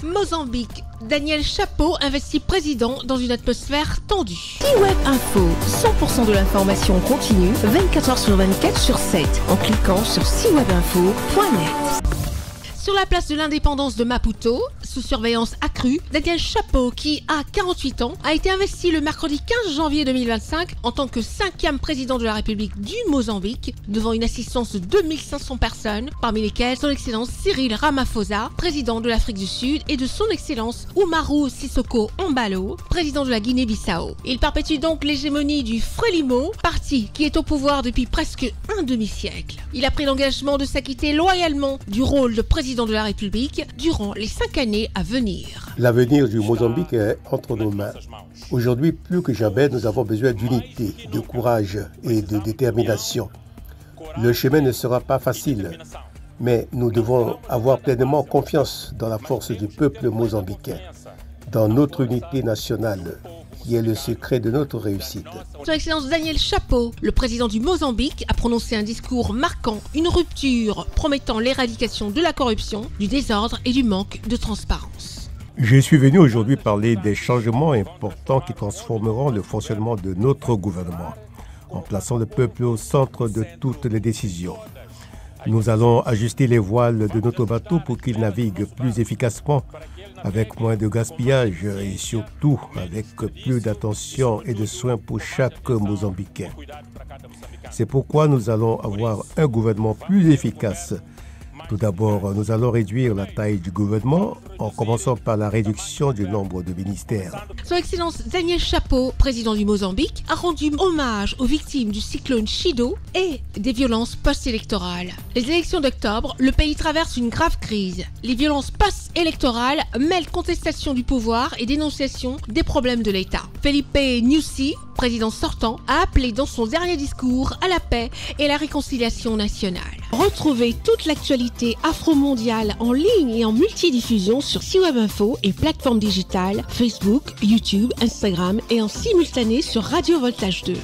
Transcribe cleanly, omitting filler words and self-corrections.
Mozambique, Daniel Chapo investit président dans une atmosphère tendue. C-Web Info, 100% de l'information continue, 24 h sur 24 sur 7, en cliquant sur cwebinfo.net. Sur la place de l'indépendance de Maputo, sous surveillance accrue, Daniel Chapo, qui a 48 ans, a été investi le mercredi 15 janvier 2025 en tant que 5e président de la République du Mozambique, devant une assistance de 2500 personnes, parmi lesquelles son Excellence Cyril Ramaphosa, président de l'Afrique du Sud, et de son Excellence Umaru Sissoko Embalo, président de la Guinée-Bissau. Il perpétue donc l'hégémonie du Frelimo, parti qui est au pouvoir depuis presque un demi-siècle. Il a pris l'engagement de s'acquitter loyalement du rôle de président de la République durant les 5 années à venir. L'avenir du Mozambique est entre nos mains. Aujourd'hui, plus que jamais, nous avons besoin d'unité, de courage et de détermination. Le chemin ne sera pas facile, mais nous devons avoir pleinement confiance dans la force du peuple mozambicain, dans notre unité nationale, qui est le secret de notre réussite. Son Excellence Daniel Chapo, le président du Mozambique, a prononcé un discours marquant une rupture promettant l'éradication de la corruption, du désordre et du manque de transparence. Je suis venu aujourd'hui parler des changements importants qui transformeront le fonctionnement de notre gouvernement, en plaçant le peuple au centre de toutes les décisions. Nous allons ajuster les voiles de notre bateau pour qu'il navigue plus efficacement, avec moins de gaspillage et surtout avec plus d'attention et de soins pour chaque Mozambicain. C'est pourquoi nous allons avoir un gouvernement plus efficace. Tout d'abord, nous allons réduire la taille du gouvernement en commençant par la réduction du nombre de ministères. Son Excellence Daniel Chapo, président du Mozambique, a rendu hommage aux victimes du cyclone Chido et des violences post-électorales. Les élections d'octobre, le pays traverse une grave crise. Les violences post-électorales mêlent contestation du pouvoir et dénonciation des problèmes de l'État. Felipe Nyusi, président sortant, a appelé dans son dernier discours à la paix et la réconciliation nationale. Retrouvez toute l'actualité afro-mondiale en ligne et en multidiffusion sur C-Web Info et plateformes digitales, Facebook, YouTube, Instagram et en simultané sur Radio Voltage 2.